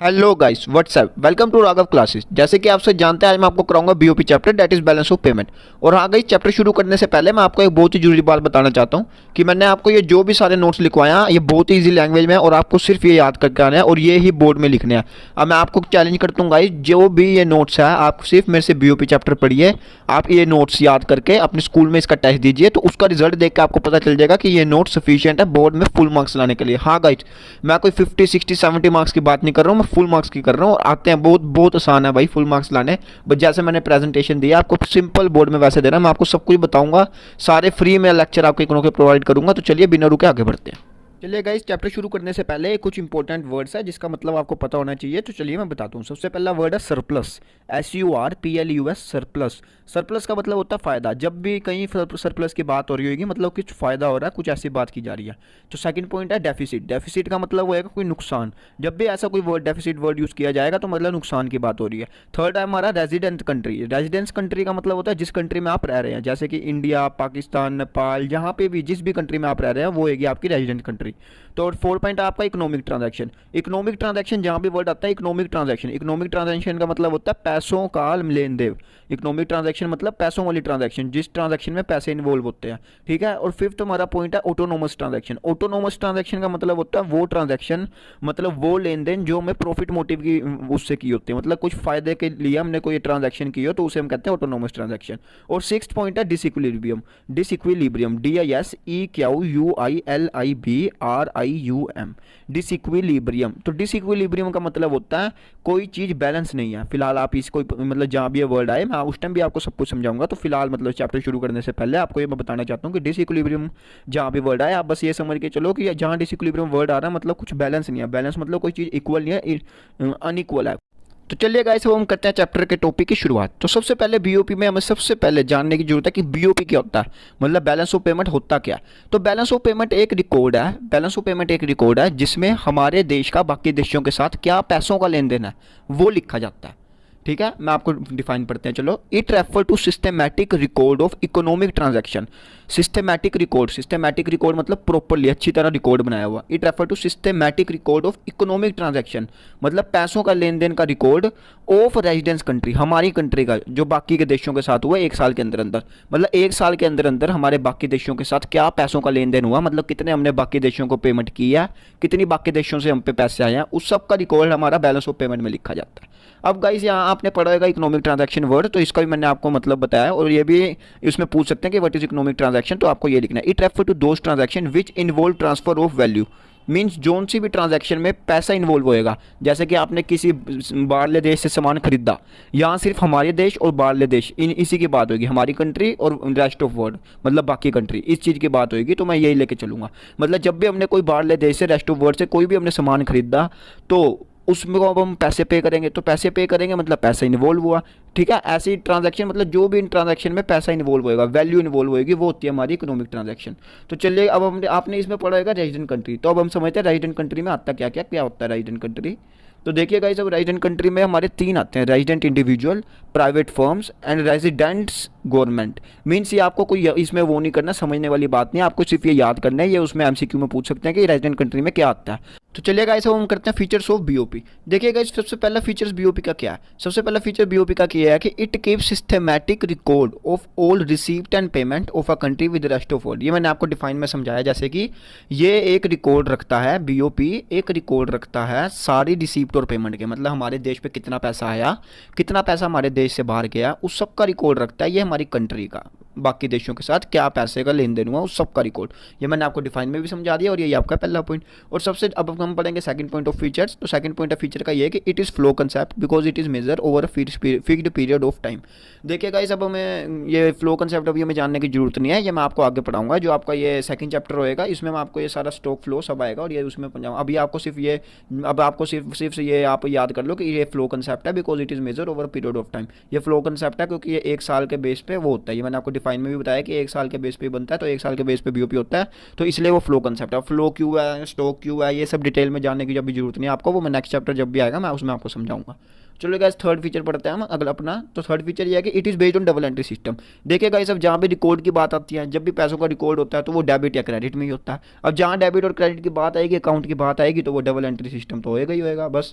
Hello guys what's up welcome to Raghav classes. जैसे कि आप सब जानते हैं आज मैं आपको कराऊंगा BOP chapter that is balance of payment. और हाँ गाइस, चैप्टर शुरू करने से पहले मैं आपको एक बहुत ही जरूरी बात बताना चाहता हूँ कि मैंने आपको ये जो भी सारे नोट्स लिखवाया ये बहुत ही ईजी लैंग्वेज में है और आपको सिर्फ ये याद करके आना है और ये ही बोर्ड में लिखने हैं। अब मैं आपको चैलेंज करता हूँ गाइस, जो भी ये नोट्स है आप सिर्फ मेरे से बीओपी चैप्टर पढ़िए, आप ये नोट्स याद करके अपने स्कूल में इसका टेस्ट दीजिए तो उसका रिजल्ट देख के आपको पता चल जाएगा कि ये नोट सफिशिएंट है बोर्ड में फुल मार्क्स लाने के लिए। हाँ गाइस, मैं कोई 50 60 70 मार्क्स की बात नहीं कर रहा हूँ, मैं फुल मार्क्स की कर रहा हूँ। और आते हैं, बहुत बहुत आसान है भाई फुल मार्क्स लाने। बस जैसे मैंने प्रेजेंटेशन दिया आपको सिंपल बोर्ड में वैसे देना, मैं आपको सब कुछ बताऊंगा, सारे फ्री में लेक्चर आपको इकोनॉमी के प्रोवाइड करूंगा। तो चलिए बिना रुके आगे बढ़ते हैं। चलिए गाइस, चैप्टर शुरू करने से पहले कुछ इंपॉर्टेंट वर्ड्स है जिसका मतलब आपको पता होना चाहिए। तो चलिए मैं बताता हूँ। सबसे पहला वर्ड है सरप्लस, SURPLUS, सरप्लस। सरप्लस का मतलब होता है फायदा। जब भी कहीं सरप्लस की बात हो रही होगी मतलब कुछ फायदा हो रहा है, कुछ ऐसी बात की जा रही है। तो सेकंड पॉइंट है डेफिसिट। डेफिसिट का मतलब होगा कोई नुकसान। जब भी ऐसा कोई वर्ड डेफिसिट वर्ड यूज़ किया जाएगा तो मतलब नुकसान की बात हो रही है। थर्ड है हमारा रेजिडेंट कंट्री। रेजिडेंस कंट्री का मतलब होता है जिस कंट्री में आप रह रहे हैं, जैसे कि इंडिया, पाकिस्तान, नेपाल, जहाँ पे भी जिस भी कंट्री में आप रह रहे हैं वो होगी आपकी रेजिडेंट कंट्री। तो 4 पॉइंट आपका इकोनॉमिक ट्रांजैक्शन। इकोनॉमिक ट्रांजैक्शन जहाँ भी वर्ड आता है इकोनॉमिक ट्रांजैक्शन, इकोनॉमिक ट्रांजैक्शन का मतलब होता है पैसों का लेन देन। इकोनॉमिक ट्रांजैक्शन मतलब पैसों वाली ट्रांजैक्शन, जिस ट्रांजैक्शन में पैसे इन्वॉल्व होते हैं। ठीक है। और फिफ्थ हमारा पॉइंट है ऑटोनोमस ट्रांजैक्शन। ऑटोनोमस ट्रांजैक्शन का मतलब होता है वो ट्रांजैक्शन, मतलब वो लेन देन जो हमें प्रॉफिट मोटिव की उससे की होती है, मतलब कुछ फायदे के लिए हमने कोई ट्रांजैक्शन की हो तो उसे हम कहते हैं ऑटोनोमस ट्रांजैक्शन। और सिक्स्थ पॉइंट है डिसइक्विलिब्रियम। Disequilibrium, DISEQUILIBRIUM, disequilibrium. तो डिसइक्विलिब्रियम का मतलब होता है कोई चीज़ बैलेंस नहीं है। फिलहाल आप इसको मतलब जहाँ भी ये वर्ड आए मैं उस टाइम भी आपको सब कुछ समझाऊंगा। तो फिलहाल मतलब चैप्टर शुरू करने से पहले आपको ये मैं बताना चाहता हूँ कि डिसइक्विलिब्रियम जहाँ भी वर्ड आए आप बस ये समझ के चलो कि जहाँ डिसइक्विलिब्रियम वर्ड आ रहा है मतलब कुछ बैलेंस नहीं है। बैलेंस मतलब कोई चीज़ इक्वल नहीं है, अनइक्वल है। तो चलिए गाइस, अब हम करते हैं चैप्टर के टॉपिक की शुरुआत। तो सबसे पहले बीओपी में हमें सबसे पहले जानने की जरूरत है कि बीओपी क्या होता है, मतलब बैलेंस ऑफ पेमेंट होता क्या है। तो बैलेंस ऑफ पेमेंट एक रिकॉर्ड है, बैलेंस ऑफ पेमेंट एक रिकॉर्ड है जिसमें हमारे देश का बाकी देशों के साथ क्या पैसों का लेन देन है वो लिखा जाता है। ठीक है, मैं आपको डिफाइन पढ़ते हैं चलो। It refer to systematic record of economic transaction. Systematic record, systematic record मतलब प्रॉपरली अच्छी तरह रिकॉर्ड बनाया हुआ। It refer to systematic record of economic transaction, मतलब पैसों का लेन देन का रिकॉर्ड ऑफ रेजिडेंस कंट्री, हमारी कंट्री का जो बाकी के देशों के साथ हुआ एक साल के अंदर अंदर, मतलब एक साल के अंदर अंदर हमारे बाकी देशों के साथ क्या पैसों का लेन देन हुआ, मतलब कितने हमने बाकी देशों को पेमेंट किया, कितनी बाकी देशों से हम पे पैसे आए हैं, उस सब का रिकॉर्ड हमारा बैलेंस ऑफ पेमेंट में लिखा जाता है। अब गाइस यहाँ आपने पढ़ा होगा इकोनॉमिक ट्रांजैक्शन वर्ड, तो इसका भी मैंने आपको मतलब बताया और ये भी इसमें पूछ सकते हैं कि व्हाट इज इकोनॉमिक ट्रांजैक्शन, तो आपको ये लिखना है। It refer to those transaction which involve transfer of value. Means जोन सी भी ट्रांजैक्शन में पैसा इन्वॉल्व होएगा, जैसे कि आपने किसी बाहरले देश से सामान खरीदा, यहाँ सिर्फ हमारे देश और बाहरले देश इसी की बात होगी, हमारी कंट्री और रेस्ट ऑफ वर्ल्ड मतलब बाकी कंट्री, इस चीज़ की बात होगी। तो मैं यही लेके चलूँगा, मतलब जब भी हमने कोई बाहरले देश से रेस्ट ऑफ वर्ल्ड से कोई भी हमने सामान खरीदा तो उसमें अब हम पैसे पे करेंगे, तो पैसे पे करेंगे मतलब पैसा इन्वॉल्व हुआ। ठीक है, ऐसी ट्रांजैक्शन मतलब जो भी इन ट्रांजैक्शन में पैसा इन्वॉल्व होएगा, वैल्यू इन्वॉल्व होएगी, वो होती है हमारी इकोनॉमिक ट्रांजैक्शन। तो चलिए अब हमने आपने इसमें पढ़ा होगा रेजिडेंट कंट्री, तो अब हम समझते हैं रेजिडेंट कंट्री में आता क्या क्या क्या होता है रेजिडेंट कंट्री। तो देखिए गाइस, अब रेजिडेंट कंट्री में हमारे तीन आते हैं, resident individual, private firms and residents government. Means ये आपको कोई इसमें वो नहीं करना, समझने वाली बात नहीं, आपको सिर्फ ये याद करना है, ये उसमें एमसीक्यू में पूछ सकते हैं कि रेजिडेंट कंट्री में क्या आता है। तो चलिए गाइस, अब हम करते हैं फीचर्स ऑफ बीओपी। देखिए गाइस, सबसे पहला फीचर्स बीओपी का क्या है। सबसे पहला फीचर बीओपी का क्या है कि it keeps systematic record of all received and payment of a country with rest of world. ये मैंने आपको डिफाइन में समझाया, जैसे कि ये एक रिकॉर्ड रखता है, बीओपी एक रिकॉर्ड रखता है सारी रिसीप्ट और पेमेंट के, मतलब हमारे देश पे कितना पैसा आया, कितना पैसा हमारे देश से बाहर गया, उस सब का रिकॉर्ड रखता है। ये हमारी कंट्री का बाकी देशों के साथ क्या पैसे का लेन देन हुआ उस सब का रिकॉर्ड, ये मैंने आपको डिफाइन में भी समझा दिया और यही आपका पहला पॉइंट। और सबसे अब हम पढ़ेंगे सेकंड पॉइंट ऑफ फीचर्स। तो सेकंड पॉइंट ऑफ फीचर का ये है कि it is flow concept because it is measure over a fixed period of time. देखिए गाइस, अब हमें ये फ्लो कंसेप्ट अभी हमें जानने की जरूरत नहीं है, ये मैं आपको आगे पढ़ाऊंगा। जो आपका ये सेकंड चैप्टर होएगा इसमें मैं आपको ये सारा स्टॉक फ्लो सब आएगा और ये उसमें पढ़ाऊंगा। अभी आपको सिर्फ ये, अब आपको सिर्फ ये आप याद कर लो कि ये फ्लो कंसेप्ट है because it is measure over period of time. ये फ्लो कंसेप्ट है क्योंकि ये एक साल के बेस पे वो होता है, ये मैंने आपको डिफाइन में भी बताया कि एक साल के बेस पे बनता है, तो एक साल के बेस पे बीओपी होता है, तो इसलिए वो फ्लो कंसेप्ट है। फ्लो क्यों है, स्टॉक क्यों है, ये सब डिटेल में जानने की जब भी जरूरत नहीं है आपको, वो मैं नेक्स्ट चैप्टर जब भी आएगा मैं उसमें आपको समझाऊंगा। चलो गाइस थर्ड फीचर पढ़ते हैं हम अगला अपना। तो थर्ड फीचर ये है कि it is based on double entry system. देखिए गाइस अब जहाँ भी रिकॉर्ड की बात आती है, जब भी पैसों का रिकॉर्ड होता है तो वो डेबिट या क्रेडिट में ही होता है। अब जहाँ डेबिट और क्रेडिट की बात आएगी, अकाउंट की बात आएगी, तो वो डबल एंट्री सिस्टम तो होएगा ही होएगा। बस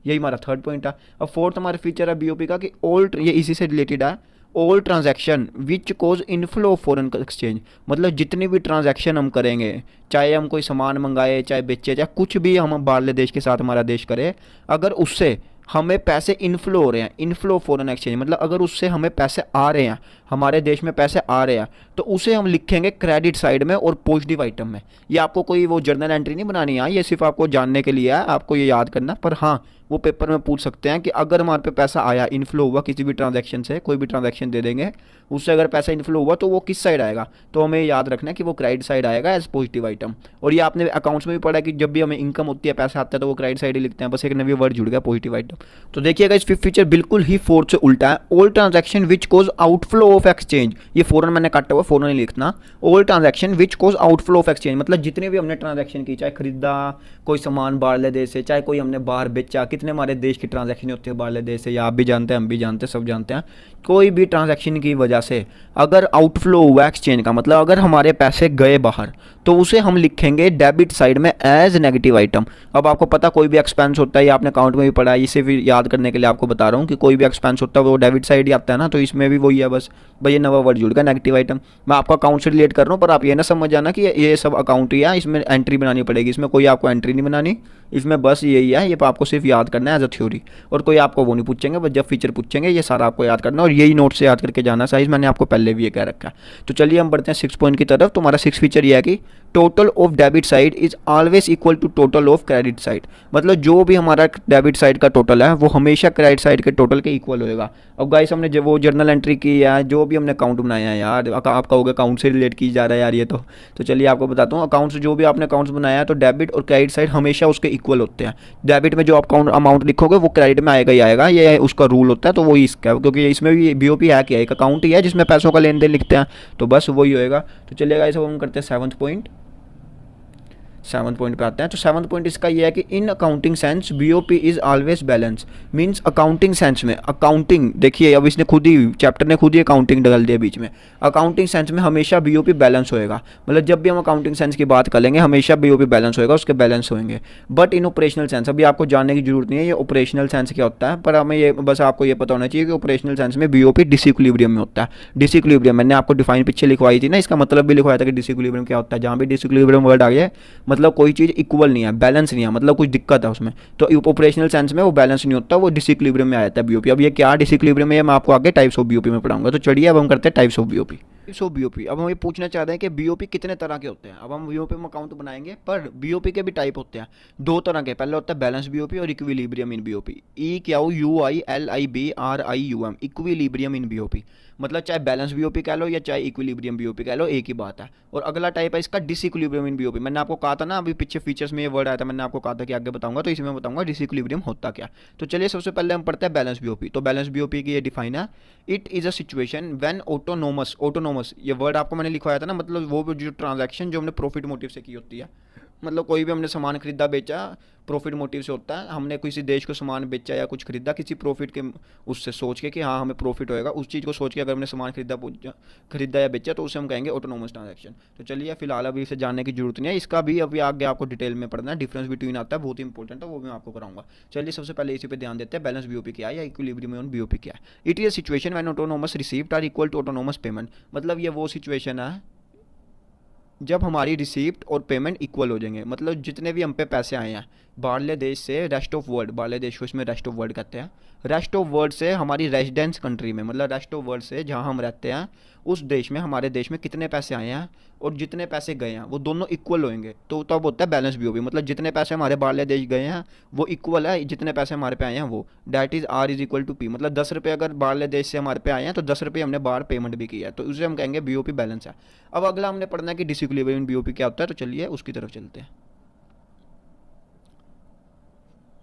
यही हमारा थर्ड पॉइंट है। अब फोर्थ हमारा फीचर है बीओपी का कि ऑल, ये इसी से रिलेटेड है, all transaction which cause inflow of foreign exchange. मतलब जितनी भी ट्रांजैक्शन हम करेंगे, चाहे हम कोई सामान मंगाए, चाहे बेचे, चाहे कुछ भी हम बाहरले देश के साथ हमारा देश करे, अगर उससे हमें पैसे इनफ्लो हो रहे हैं, इनफ्लो फॉरेन एक्सचेंज मतलब अगर उससे हमें पैसे आ रहे हैं, हमारे देश में पैसे आ रहे हैं, तो उसे हम लिखेंगे क्रेडिट साइड में और पॉजिटिव आइटम में। ये आपको कोई वो जर्नल एंट्री नहीं बनानी है, ये सिर्फ आपको जानने के लिए है, आपको ये याद करना। पर हाँ, वो पेपर में पूछ सकते हैं कि अगर हमारे पे पैसा आया, इनफ्लो हुआ किसी भी ट्रांजैक्शन से, कोई भी ट्रांजैक्शन दे देंगे, उससे अगर पैसा इनफ्लो हुआ तो वो किस साइड आएगा, तो हमें याद रखना है कि वो क्रेडिट साइड आएगा एज पॉजिटिव आइटम। और ये आपने अकाउंट्स में भी पढ़ा कि जब भी हमें इनकम होती है, पैसा आता है, तो वो क्रेडिट साइड ही लिखते हैं। बस एक नवी वर्ड जुड़ गया, पॉजिटिव आइटम। तो देखिएगा इस फिफ्थ फीचर बिल्कुल ही फोर्थ से उल्टा है। All transaction which cause outflow of exchange, ये फॉरन मैंने काटा हुआ, फॉरन नहीं लिखना। All transaction which cause outflow of exchange मतलब जितने भी हमने ट्रांजैक्शन की, चाहे खरीदा कोई सामान बाहरले देश से, चाहे कोई हमने बाहर बेचा, कितने हमारे देश की ट्रांजैक्शन होती है बाहरले देश से, या आप भी जानते हैं, हम भी जानते हैं, सब जानते हैं। कोई भी ट्रांजैक्शन की वजह से अगर आउटफ्लो हुआ एक्सचेंज का, मतलब अगर हमारे पैसे गए बाहर, तो उसे हम लिखेंगे डेबिट साइड में एज नेगेटिव आइटम। अब आपको पता कोई भी एक्सपेंस होता है, ये आपने अकाउंट में भी पढ़ा है, इसे भी याद करने के लिए आपको बता रहा हूँ कि कोई भी एक्सपेंस होता है वो डेबिट साइड ही आता है ना, तो इसमें भी वही है। बस भाई ये नवा वर्ड जुड़ गया, नेगेटिव आइटम। मैं आपको अकाउंट से रिलेट कर रहा हूँ, पर आप ये ना समझ जाना कि ये सब अकाउंट ही है, इसमें एंट्री बनानी पड़ेगी, इसमें कोई आपको एंट्री नहीं बनानी, इसमें बस यही है, ये आपको सिर्फ याद करना है एज अ थ्योरी। और कोई आपको वो नहीं पूछेंगे, बस जब फीचर पूछेंगे ये सारा आपको याद करना, और यही नोट से याद करके जाना। साइज मैंने आपको पहले भी ये कह रखा है। तो चलिए हम बढ़ते हैं सिक्स पॉइंट की तरफ। तो हमारा सिक्स फीचर ये है कि total of debit side is always equal to total of credit side. मतलब जो भी हमारा डेबिट साइड का टोटल है वो हमेशा क्रेडिट साइड के टोटल के इक्वल होएगा। अब गाइस हमने जो वो जर्नल एंट्री की है, जो भी हमने अकाउंट बनाया है यार, आप कहोगे अकाउंट से रिलेट की जा रहा है यार ये तो चलिए आपको बताता हूँ। अकाउंट से जो भी आपने अकाउंट्स बनाया है, तो डेबिट और क्रेडिट साइड हमेशा उसके इक्वल होते हैं। डेबिट में जो आप अमाउंट लिखोगे वो क्रेडिट में आएगा ही आएगा, ये उसका रूल होता है। तो वही इसका, क्योंकि इसमें भी बीओपी है क्या, एक अकाउंट ही है जिसमें पैसों का लेन देन लिखते हैं, तो बस वही होएगा। तो चलिए गाइस अब हम करते हैं सेवन्थ पॉइंट पे आते हैं। तो सेवन्थ पॉइंट इसका ये है कि in accounting sense BOP is always balance. Means accounting sense में, अकाउंटिंग देखिए अब इसने खुद ही चैप्टर ने खुद ही अकाउंटिंग डाल दिया बीच में। अकाउंटिंग सेंस में हमेशा बीओपी बैलेंस होएगा, मतलब जब भी हम अकाउंटिंग सेंस की बात करेंगे हमेशा बीओपी बैलेंस होएगा, उसके बैलेंस होंगे। बट इन ऑपरेशनल सेंस अभी आपको जानने की जरूरत नहीं है ये ऑपरेशनल सेंस क्या होता है, पर हमें ये बस आपको ये पता होना चाहिए कि ऑपरेशनल सेंस में बीओपी डिसइक्विलिब्रियम में होता है। डिसइक्विलिब्रियम मैंने आपको डिफाइन पीछे लिखवाई थी ना, इसका मतलब भी लिखवाया था कि डिसइक्विलिब्रियम क्या होता है। जहाँ भी डिसइक्विलिब्रियम वर्ड आ गया मतलब कोई चीज़ इक्वल नहीं है, बैलेंस नहीं है, मतलब कुछ दिक्कत है उसमें, तो ऑपरेशनल सेंस में वो बैलेंस नहीं होता, वो डिसइक्विलिब्रियम में आ जाता है बीओपी। अब ये क्या डिसइक्विलिब्रियम है मैं आपको आगे टाइप्स ऑफ बीओपी में पढ़ाऊंगा। तो चलिए अब हम करते हैं types of BOP. Types of BOP, अब हम ये पूछना चाहते हैं कि बीओपी कितने तरह के होते हैं। अब हम बीओपी में अकाउंट बनाएंगे, पर बीओपी के भी टाइप होते हैं दो तरह के। पहले होता है बैलेंस बीओपी और इक्विलिब्रियम इन बीओपी। EQUILIBRIUM, इक्विलिब्रियम इन बीओपी। मतलब चाहे बैलेंस बीओपी कह लो या चाहे इक्विलिब्रियम बीओपी कह लो, एक ही बात है। और अगला टाइप है इसका डिसइक्विलिब्रियम इन बीओपी। मैंने आपको कहा था ना अभी पीछे फीचर्स में ये वर्ड आया था, मैंने आपको कहा था कि आगे बताऊंगा, तो इसमें बताऊंगा डिसइक्विलिब्रियम होता क्या। तो चलिए सबसे पहले हम पढ़ते हैं बैलेंस बीओपी। तो बैलेंस बीओपी की ये डिफाइन है, it is a situation when autonomous ये वर्ड आपको मैंने लिखवाया था ना, मतलब वो जो ट्रांजैक्शन जो हमने प्रॉफिट मोटिव से की होती है। मतलब कोई भी हमने सामान खरीदा बेचा प्रॉफिट मोटिव से होता है। हमने किसी देश को सामान बेचा या कुछ खरीदा किसी प्रॉफिट के उससे सोच के कि हाँ हमें प्रॉफिट होएगा, उस चीज़ को सोच के अगर हमने सामान खरीदा या बेचा तो उसे हम कहेंगे ऑटोनोमस ट्रांजैक्शन। तो चलिए फिलहाल अभी इसे जानने की जरूरत नहीं है, इसका भी अभी आगे आपको डिटेल में पढ़ना है। डिफरेंस बिटवीन आता है, बहुत ही इंपॉर्टेंट है, वो मैं आपको कराऊंगा। चलिए सबसे पहले इसी पे ध्यान देते हैं, बैलेंस बीओपी क्या है या इक्विलिब्रियम बीओपी क्या है। It is a situation when autonomous received are equal to autonomous payment. मतलब ये वो सिचुएशन है जब हमारी रिसीप्ट और पेमेंट इक्वल हो जाएंगे। मतलब जितने भी हम पे पैसे आए हैं बाहरले देश से, रेस्ट ऑफ वर्ल्ड, बाहरले देश को इसमें रेस्ट ऑफ वर्ल्ड कहते हैं, रेस्ट ऑफ वर्ल्ड से हमारी रेजिडेंस कंट्री में, मतलब रेस्ट ऑफ वर्ल्ड से जहाँ हम रहते हैं उस देश में, हमारे देश में कितने पैसे आए हैं और जितने पैसे गए हैं वो दोनों इक्वल होंगे, तो तब होता है बैलेंस बीओपी। मतलब जितने पैसे हमारे बाहरले देश गए हैं वो इक्वल है जितने पैसे हमारे पे आए हैं वो, that is R is equal to P। मतलब 10 रुपये अगर बाहरले देश से हमारे पे आए हैं तो 10 रुपये हमने बाहर पेमेंट भी किया है, तो उसे हम कहेंगे बीओपी बैलेंस है। अब अगला हमने पढ़ना है कि डिसइक्विलिब्रियम बीओपी क्या होता है, तो चलिए उसकी तरफ चलते हैं।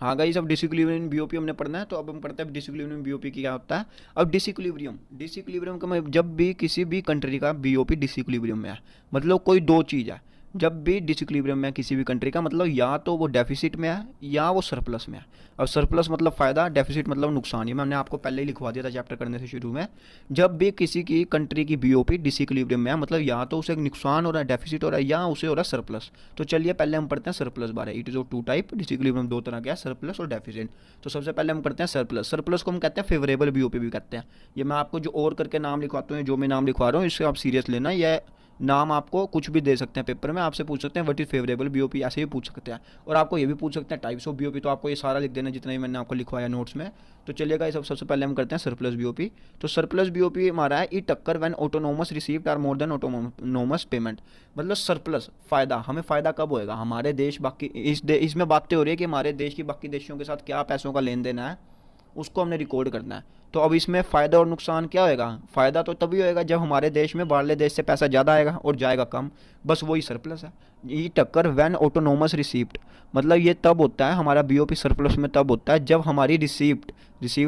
हाँ गाइस अब डिसइक्विलिब्रियम बीओपी हमने पढ़ना है, तो अब हम पढ़ते हैं डिसइक्विलिब्रियम बीओपी क्या होता है। अब डिसइक्विलिब्रियम का मैं जब भी किसी भी कंट्री का बीओपी डिसइक्विलिब्रियम में है, मतलब कोई दो चीज़ है, जब भी डिसइक्विलिब्रियम में किसी भी कंट्री का मतलब या तो वो डेफिसिट में है या वो सरप्लस में है। अब सरप्लस मतलब फ़ायदा, डेफिसिट मतलब नुकसान। ये मैंने आपको पहले ही लिखवा दिया था चैप्टर करने से शुरू में। जब भी किसी की कंट्री की बीओपी डिसइक्विलिब्रियम में है मतलब या तो उसे नुकसान हो रहा है, डेफिसिट हो रहा है, या उसे हो रहा है सरप्लस। तो चलिए पहले हम पढ़ते हैं सरप्लस बारे। It is of two type, disequilibrium दो तरह का है, सरप्लस और डेफिसिट। तो सबसे पहले हम करते हैं सरप्लस। सरप्लस को हम कहते हैं फेवरेबल बीओपी भी कहते हैं। ये मैं आपको जो और करके नाम लिखवाता हूँ, जो मैं नाम लिखवा रहा हूँ, इससे आप सीरियस लेना। यह नाम आपको कुछ भी दे सकते हैं पेपर में, आपसे पूछ सकते हैं व्हाट इज फेवरेबल बीओपी, ऐसे ही पूछ सकते हैं। और आपको ये भी पूछ सकते हैं टाइप्स ऑफ बीओपी, तो आपको ये सारा लिख देना जितना ही मैंने आपको लिखवाया नोट्स में। तो चलिएगा ये सबसे पहले हम करते हैं सरप्लस बीओपी। तो सरप्लस बीओपी हमारा है इट टक्कर when autonomous received are more than autonomous payment. मतलब सरप्लस फ़ायदा, हमें फ़ायदा कब होएगा, हमारे देश बाकी इसमें बातें हो रही है कि हमारे देश की बाकी देशों के साथ क्या पैसों का लेन देन है, उसको हमने रिकॉर्ड करना है। तो अब इसमें फ़ायदा और नुकसान क्या होएगा, फ़ायदा तो तभी होएगा जब हमारे देश में बाहरले देश से पैसा ज़्यादा आएगा और जाएगा कम, बस वही सरप्लस है। ये टक्कर व्हेन ऑटोनोमस रिसीप्ट, मतलब ये तब होता है हमारा बीओपी सरप्लस में, तब होता है जब हमारी रिसीप्ट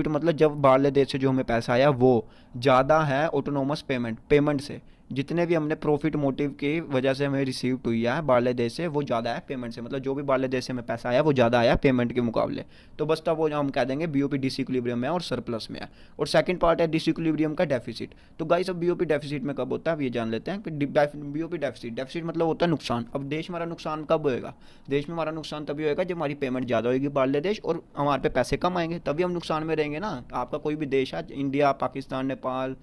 मतलब जब बाहरले देश से जो हमें पैसा आया वो ज़्यादा है ऑटोनोमस पेमेंट से। जितने भी हमने प्रॉफिट मोटिव की वजह से हमें रिसीव्ड हुई है बाहरले देश से, वो ज़्यादा है पेमेंट से। मतलब जो भी बाहरले देश से हमें पैसा आया वो ज़्यादा आया पेमेंट के मुकाबले। तो बस तब वो हम कह देंगे बीओपी डिसइक्विलिब्रियम में और सरप्लस में है। और सेकंड पार्ट है डिसइक्विलिब्रियम का डेफिसिट। तो गाइस अब बीओपी डेफिसिट में कब होता है, अब ये जान लेते हैं कि बीओपी डेफिसिट मतलब होता है नुकसान। अब देश हमारा नुकसान कब होएगा, देश में हमारा नुकसान तभी होएगा जब हमारी पेमेंट ज़्यादा होगी बाहरले देश और हमारे पे पैसे कम आएंगे, तभी हम नुकसान में रहेंगे ना। आपका कोई भी देश है, इंडिया, पाकिस्तान, नेपाल,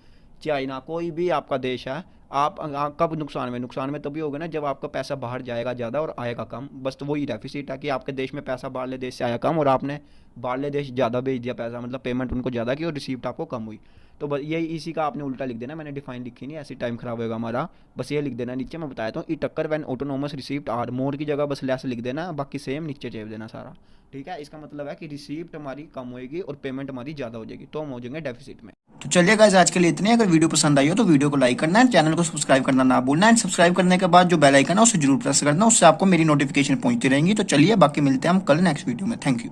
चाइना, कोई भी आपका देश है, आप कब नुकसान में तभी होगा ना जब आपका पैसा बाहर जाएगा ज़्यादा और आएगा कम। बस तो वही डेफिसिट है कि आपके देश में पैसा बाहरले देश से आया कम और आपने बाहरले देश ज़्यादा भेज दिया पैसा, मतलब पेमेंट उनको ज़्यादा की और रिसीप्ट आपको कम हुई। तो बस यही इसी का आपने उल्टा लिख देना, मैंने डिफाइन लिखी नहीं, ऐसे टाइम खराब होगा हमारा। बस ये लिख देना नीचे, मैं बताया था, ई टक्कर व्हेन ऑटोनोमस रिसीप्ट आर, मोर की जगह बस लेस लिख देना, बाकी सेम नीचे चेप देना सारा। ठीक है, इसका मतलब है कि रिसीप्ट हमारी कम होएगी और पेमेंट हमारी ज़्यादा हो जाएगी, तो हम हो जाएंगे डेफिसिट में। तो चलिए गाइस आज के लिए इतने। अगर वीडियो पसंद आई हो तो वीडियो को लाइक करना है, चैनल को सब्सक्राइब करना ना भूलना है। सब्सक्राइब करने के बाद जो बेल आइकन है उसे जरूर प्रेस करना, उससे आपको मेरी नोटिफिकेशन पहुंचती रहेंगी। तो चलिए बाकी मिलते हैं हम कल नेक्स्ट वीडियो में। Thank you.